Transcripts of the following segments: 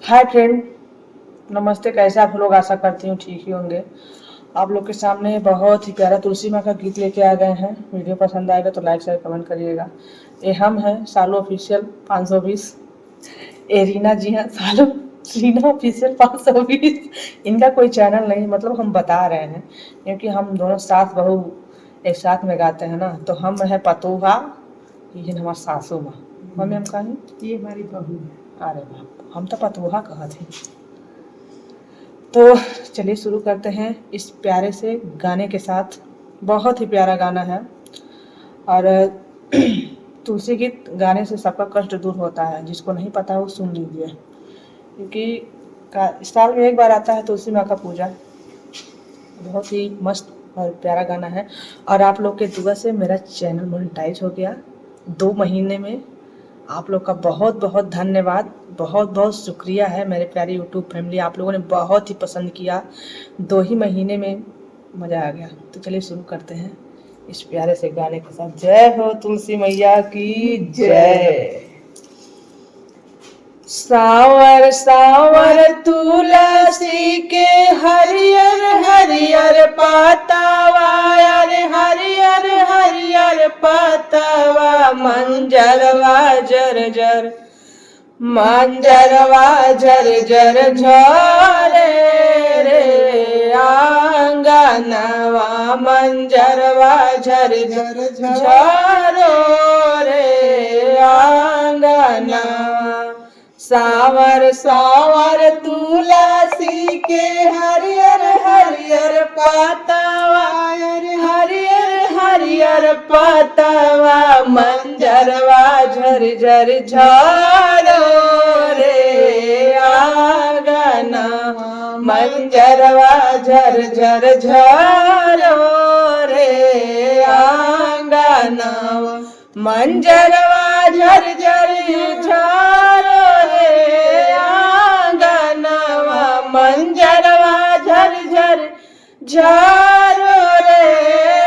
Hi friend, नमस्ते। कैसे आप लोग? आशा करती हूँ ठीक ही होंगे। आप लोग के सामने बहुत ही प्यारा तुलसी माँ का गीत लेके आ गए हैं। वीडियो पसंद आएगा तो लाइक शेयर कमेंट करिएगा। ये हम हैं सालो ऑफिशियल 520। ये रीना जी हैं सालो रीना ऑफिशियल 520। इनका कोई चैनल नहीं, मतलब हम बता रहे हैं क्योंकि हम दोनों सास बहू एक साथ में गाते हैं ना। तो हम है पतोहा, ये हमारा सासू माँ। मम्मी हम कहीं ये हमारी बहू है। अरे बाप, हम तो पतोहा कहा थे। तो चलिए शुरू करते हैं इस प्यारे से गाने के साथ। बहुत ही प्यारा गाना है और तुलसी गीत गाने से सबका कष्ट दूर होता है। जिसको नहीं पता वो सुन लीजिए, क्योंकि साल में एक बार आता है तुलसी माँ का पूजा। बहुत ही मस्त और प्यारा गाना है। और आप लोग के दुआ से मेरा चैनल मोनेटाइज हो गया 2 महीने में। आप लोग का बहुत बहुत धन्यवाद, बहुत बहुत शुक्रिया है मेरे प्यारी यूट्यूब फैमिली। आप लोगों ने बहुत ही पसंद किया। 2 ही महीने में मज़ा आ गया। तो चलिए शुरू करते हैं इस प्यारे से गाने के साथ। जय हो तुलसी मैया की जय। सावर सावर तुलसी के हरियर हरियर पातावा, अरे हरियर हरियर पातावा। मंजरवा जर जर, मंजरवा जर जर झरे रे आंगनवा। मंजरवा झर झर झरो रे आंगनवा। सावर सावर तुलसी के हरियर हरियर पातावा, हरियर हरियर पातावा। मंजरवा झर झर झरो रे आंगना। मंजरवा झर झर झरो रे आंगना। मंजरवा झर झर झरो रे आंगनवा। मंजरवा झर झर झरो रे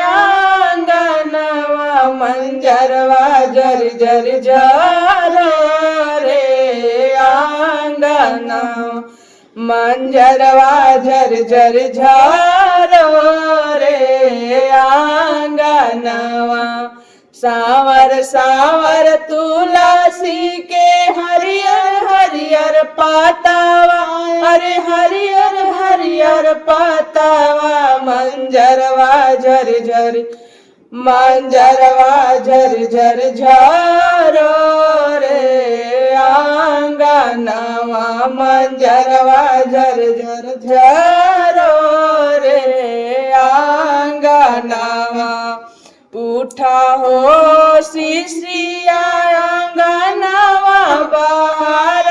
आंगनवा। मंजरवा झर झर झरो रे आंगनवा। मंजरवा झर झर झरो रे आंगनवा। सावर सावर तुलसी के हरियर हरियर पातावा, अरे हरियर हरियर पातावा। मंजरवा झर झर, मंजरवा झर झर झरो रे आंगनवा। मंजरवा झर झर झरो रे आंगनवा। उठा हो शिशिया आंगनवा बहार,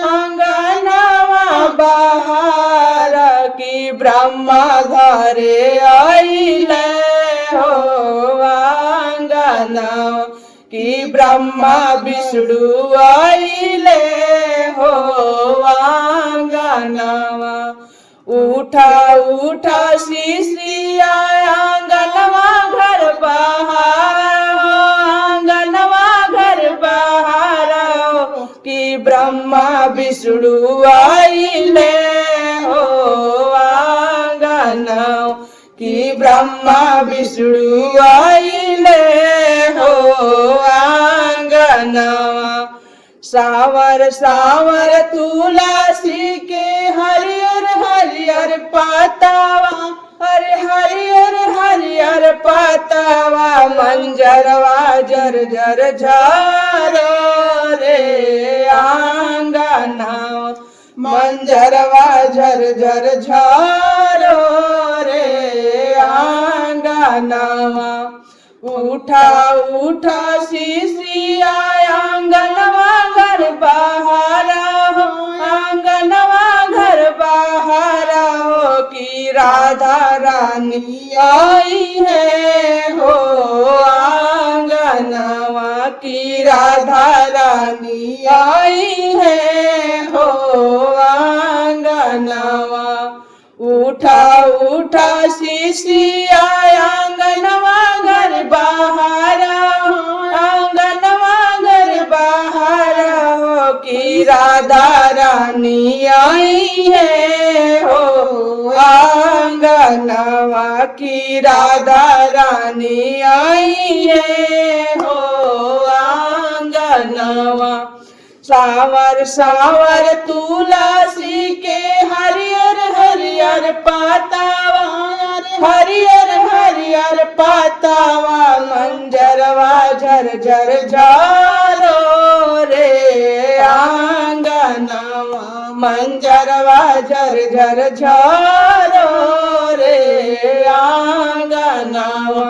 आंगनवा बहार। की ब्रह्मा घरे आइले हो आंगनवा। की ब्रह्मा विष्णु आइले हो आंगनवा। उठा उठा शिशिया आंगनवा घर बहार हो, आंगनवा घर बहार हो। कि ब्रह्मा विष्णु आइले हो आंगनवा। कि ब्रह्मा विष्णु आइले हो आंगनवा। सावर सावर तुलसी के हरियर हरियर पातावा, अरे हरियर हरियर पातावा। मंजरवा जर जर झरो रे आंगनवा। मंजरवा झर झर झरो रे आंगनवा। उठा उठा शिशिया आंगनवा घर बहारा हो, आंगनवा घर बहारा हो। कि राधा रानी आई है हो आंगनवा। कि राधा रानी आई है हो आंगनवा। उठा उठा शिशिया आंगनवा घर बहारा हो, आंगनवा घर बहारा हो। कि की राधा रानी आई है हो, आंगनवा की राधा रानी आई है हो, आंगनवा सावर सावर तुलसी के हरियर हरियर पातावा, हरियर हरियर पातावा मंजरवा झर झर झारो रे, आंगनवा मंजरवा झर झर झारो रे, आंगनवा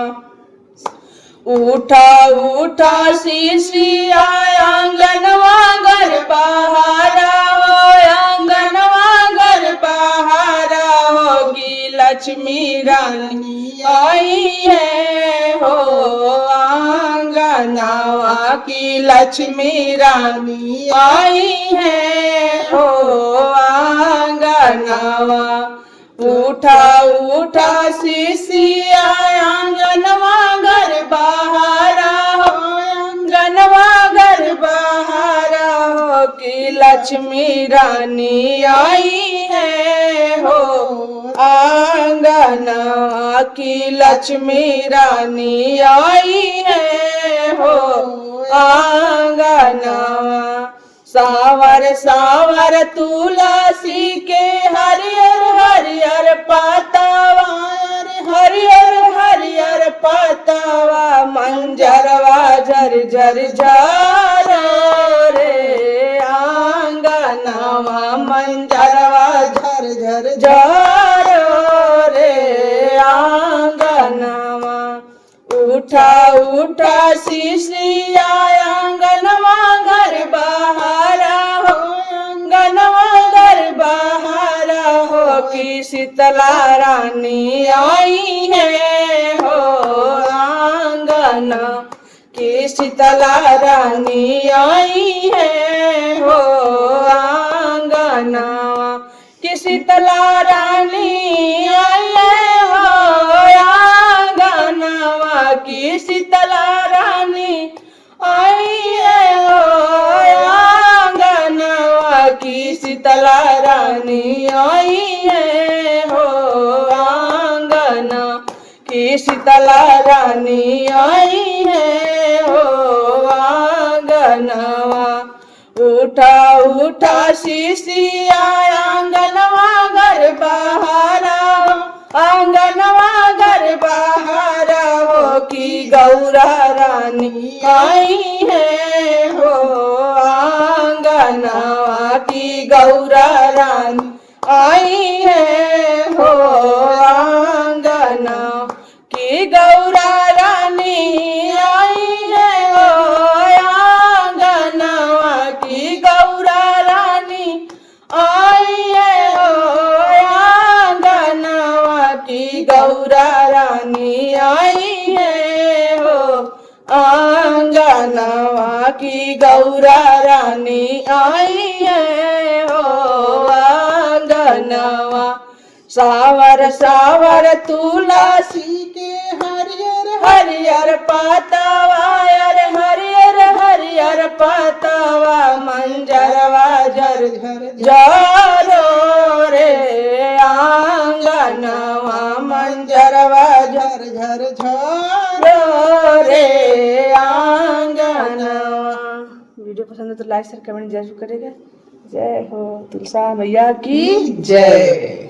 उठा उठा शिशिया आंगनवा घर बहारा हो, आंगनवा घर बहारा होगी लक्ष्मी रानी आई है हो, आंगनवा की लक्ष्मी रानी आई है हो, आंगनवा उठा उठा शिशिया आंगनवा घर बहारा हो, आंगनवा घर बहारा हो कि लक्ष्मी रानी आई है हो, आंगनवा की लक्ष्मी रानी आई है हो, आंगनवा सावर सावर तुलसी के हरियर हरियर पातावा, हरियर हरियर पातावा मंजरवा झर झर झारो रे, आंगनवा मंजरवा झर झर झारो रे, आंगनवा उठा उठा शिशिया आंगनवा घर बहारा हो, आंगनवा घर बहारा हो कि शीतला रानी आई है हो, आंगना कि शीतला रानी आई है हो, आंगनवा कि शीतला रानी आई है हो, आंगनवा की शीतला रानी आई है हो, आंगनवा की शीतला रानी आई है हो, आंगना की शीतला रानी आई है हो, आंगनवा उठा उठा शिशिया आंगनवा घर बहारा हो, आंगनवा घर बहारा हो कि गौरा रानी आई है हो, आंगनवा की गौरा रानी आई है हो, आंगना की गौरा रानी आई है हो, आंगनवा की गौरा रानी आई है हो, आंगनवा की गौरा रानी आई है हो, आंगनवा की गौरा रानी आई है हो, आंगनवा सावर सावर तुलसी के हरियर हरियर पातावा, हरियर हरियर पातावा मंजरवा झर झर झारो रे, आंगनवा मंजरवा झर झर झारो रे, आंगनवा। वीडियो पसंद है तो लाइक शेयर कमेंट जरूर करेगा। जय हो तुलसा मैया की जय।